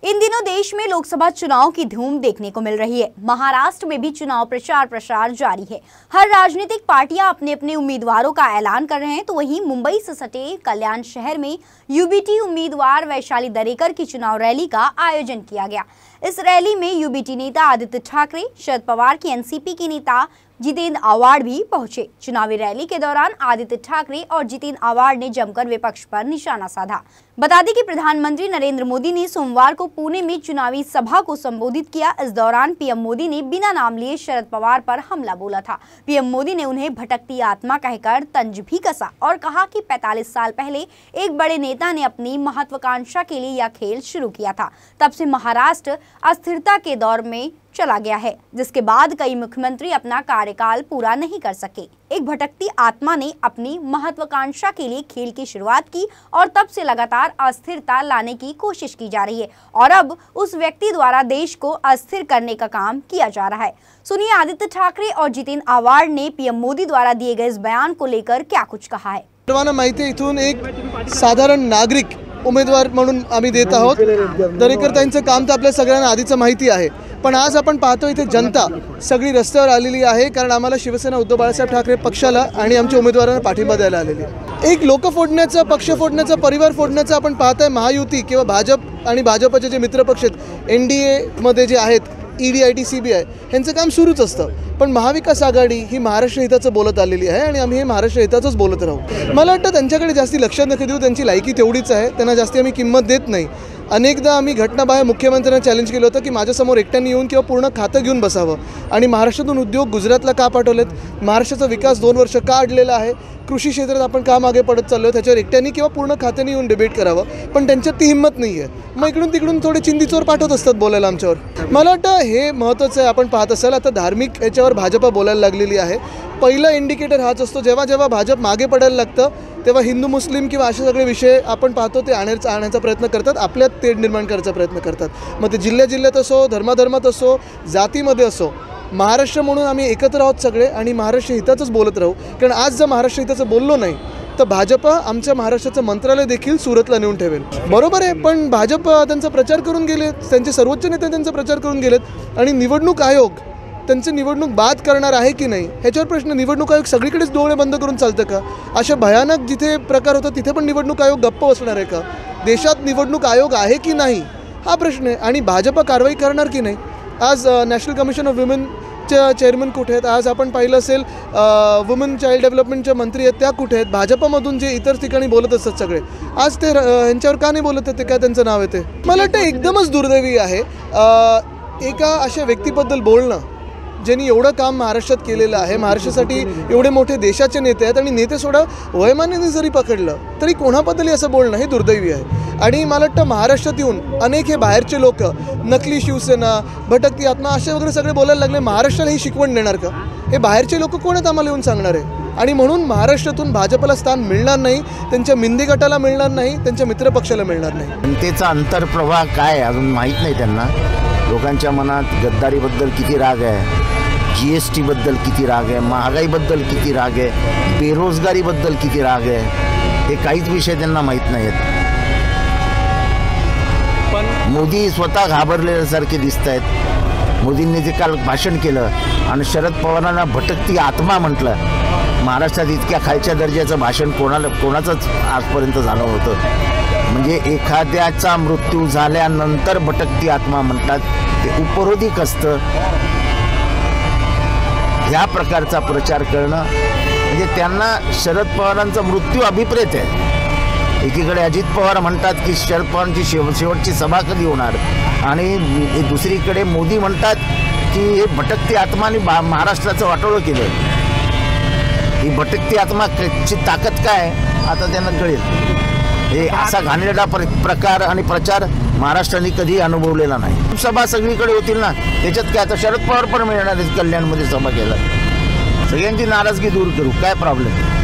In दिनों देश में लोकसभा चुनाव की धूम देखने को मिल रही है। महाराष्ट्र में भी चुनाव प्रचार जारी है। हर राजनीतिक पार्टियां अपने अपने उम्मीदवारों का ऐलान कर रहे हैं, तो वहीं मुंबई से सटे कल्याण शहर में यूबीटी उम्मीदवार वैशाली दरेकर की चुनाव रैली का आयोजन किया गया। इस रैली में यूबीटी नेता आदित्य ठाकरे, शरद पवार की एनसीपी के नेता जितेंद्र आव्हाड भी पहुंचे। चुनावी रैली के दौरान आदित्य ठाकरे और जितेंद्र आव्हाड ने जमकर विपक्ष पर निशाना साधा। बता दें कि प्रधानमंत्री नरेंद्र मोदी ने सोमवार को पुणे में चुनावी सभा को संबोधित किया। इस दौरान पीएम मोदी ने बिना नाम लिए शरद पवार पर हमला बोला था। पीएम मोदी ने उन्हें भटकती आत्मा कहकर तंज भी कसा और कहा कि 45 साल पहले एक बड़े नेता ने अपनी महत्वाकांक्षा के लिए यह खेल शुरू किया था। तब से महाराष्ट्र अस्थिरता के दौर में चला गया है, जिसके बाद कई मुख्यमंत्री अपना कार्यकाल पूरा नहीं कर सके। एक भटकती आत्मा ने अपनी महत्वाकांक्षा के लिए खेल की शुरुआत की और तब से लगातार अस्थिरता लाने की कोशिश की जा रही है और अब उस व्यक्ति द्वारा देश को अस्थिर करने का काम किया जा रहा है। सुनिए आदित्य ठाकरे और जितेंद्र आव्हाड ने पीएम मोदी द्वारा दिए गए इस बयान को लेकर क्या कुछ कहा है। सर्वांना माहिती आहे, इथून एक साधारण नागरिक उमेदवार म्हणून आम्ही देत आहोत। दरेकर त्यांचं काम तर आपल्या सगळ्यांना आधीच माहिती आहे, पण आज आपण पाहतो इथे जनता सगळी रस्त्यावर आलेली आहे, कारण आम्हाला शिवसेना उद्धव बाळासाहेब ठाकरे पक्षाला आणि आमच्या उमेदवारांना पाठिंबा द्यायला आलेली आहे। एक लोक फोडण्याचा, पक्ष फोडण्याचा, परिवार फोडण्याचा आपण पाहताय महायुती किंवा भाजप आणि भाजपचे जे मित्रपक्ष आहेत एनडीए मध्ये जे आहेत ईडी, आयटी, सीबीआय यांचं काम सुरूच असतं, पण महाविकास आघाडी ही महाराष्ट्र हिताचं बोलत आलेली आहे आणि आम्ही हे महाराष्ट्र हिताचंच बोलत राहू। मला वाटतं त्यांच्याकडे जास्ती लक्ष नका देऊ, त्यांची लायकी तेवढीच आहे, त्यांना जास्ती आम्ही किंमत देत नाही। अनेकदा आम्ही घटनाबाह्य मुख्यमंत्र्यांना चॅलेंज केलं होतं की माझ्यासमोर एकट्याने येऊन किंवा पूर्ण खातं घेऊन बसावं आणि महाराष्ट्रातून उद्योग गुजरातला का पाठवलेत, महाराष्ट्राचा विकास 2 वर्ष का अडलेला आहे, कृषी क्षेत्रात आपण का मागे पडत चाललो, त्याच्यावर एकट्याने किंवा पूर्ण खात्याने येऊन डिबेट करावं, पण त्यांच्यात ती हिंमत नाही आहे। मग इकडून तिकडून थोडे चिंधीचोर पाठवत असतात बोलायला आमच्यावर। मला वाटतं हे महत्त्वाचं आहे। आपण पाहत असाल आता धार्मिक याच्यावर भाजप बोलायला लागलेली आहे। पहिला इंडिकेटर हाच असतो, जेव्हा भाजप मागे पडायला लागतं तेव्हा हिंदू मुस्लिम किंवा असे सगळे विषय आपण पाहतो ते आणण्याचा प्रयत्न करतात, आपल्यात तेढ निर्माण करायचा प्रयत्न करतात। मग ते जिल्ह्यात असो, धर्मात असो, जातीमध्ये असो, महाराष्ट्र म्हणून आम्ही एकत्र आहोत सगळे आणि महाराष्ट्र हिताचंच बोलत राहू। कारण आज जर महाराष्ट्र हिताचं बोललो नाही तर भाजप आमच्या महाराष्ट्राचं मंत्रालय देखील सुरतला नेऊन ठेवेल। बरोबर आहे, पण भाजप त्यांचा प्रचार करून गेले, त्यांचे सर्वोच्च नेते त्यांचा प्रचार करून गेलेत आणि निवडणूक आयोग त्यांची निवडणूक बाद करणार आहे की नाही ह्याच्यावर प्रश्न। निवडणूक आयोग सगळीकडेच डोळे बंद करून चालतं का? अशा भयानक जिथे प्रकार होतात तिथे पण निवडणूक आयोग गप्प बसणार आहे का? देशात निवडणूक आयोग आहे की नाही हा प्रश्न आहे आणि भाजप कारवाई करणार की नाही। आज नॅशनल कमिशन ऑफ वुमेनच्या चेअरमन कुठे आहेत? आज आपण पाहिलं असेल वुमन चाइल्ड डेव्हलपमेंटचे मंत्री आहेत त्या कुठे आहेत? भाजपमधून जे इतर ठिकाणी बोलत असतात सगळे आज ते यांच्यावर का नाही बोलत आहेत? ते काय त्यांचं नाव आहे ते मला वाटतं एकदमच दुर्दैवी आहे। एका अशा व्यक्तीबद्दल बोलणं ज्यांनी एवढं काम महाराष्ट्रात केलेलं आहे, महाराष्ट्रासाठी एवढे मोठे देशाचे नेते आहेत आणि नेते सोडा वयमानाने जरी पकडलं तरी कोणाबद्दलही असं बोलणं हे दुर्दैवी आहे। आणि मला वाटतं महाराष्ट्रात येऊन अनेक हे बाहेरचे लोक नकली शिवसेना, भटकती आत्मा असे वगैरे सगळे बोलायला लागले, महाराष्ट्राला ही शिकवण देणार का? हे बाहेरचे लोक कोण आहेत आम्हाला येऊन सांगणार आहे? आणि म्हणून महाराष्ट्रातून भाजपला स्थान मिळणार नाही, त्यांच्या मिंदी गटाला मिळणार नाही, त्यांच्या मित्रपक्षाला मिळणार नाही। जनतेचा अंतर्प्रवाह काय अजून माहीत नाही त्यांना। लोकांच्या मनात गद्दारीबद्दल किती राग आहे, GST बद्दल किती राग आहे, महागाईबद्दल किती राग आहे, बेरोजगारीबद्दल किती राग आहे, हे काहीच विषय त्यांना माहीत नाहीत। पण मोदी स्वतः घाबरलेल्यासारखे दिसत आहेत। मोदींनी जे काल भाषण केलं आणि शरद पवारांना भटकती आत्मा म्हटलं, महाराष्ट्रात इतक्या खालच्या दर्जाचं भाषण कोणाचंच आजपर्यंत झालं होतं? म्हणजे एखाद्याचा मृत्यू झाल्यानंतर भटकती आत्मा म्हणतात, ते उपरोधिक असतं। ह्या प्रकारचा प्रचार करणं म्हणजे त्यांना शरद पवारांचा मृत्यू अभिप्रेत आहे। एकीकडे अजित पवार म्हणतात की शरद पवारांची शेवटची सभा कधी होणार आणि दुसरीकडे मोदी म्हणतात की हे भटकती आत्माने महाराष्ट्राचं वाटोळं केलं। ही भटकती आत्माची ताकद काय आता त्यांना कळेल। हे असा घाणेरडा प्रकार आणि प्रचार महाराष्ट्राने कधी अनुभवलेला नाही। सभा सगळीकडे होतील ना, त्याच्यात काय आता शरद पवार पण मिळणार आहेत, कल्याणमध्ये सभा केला, सगळ्यांची नाराजगी दूर करू, काय प्रॉब्लेम?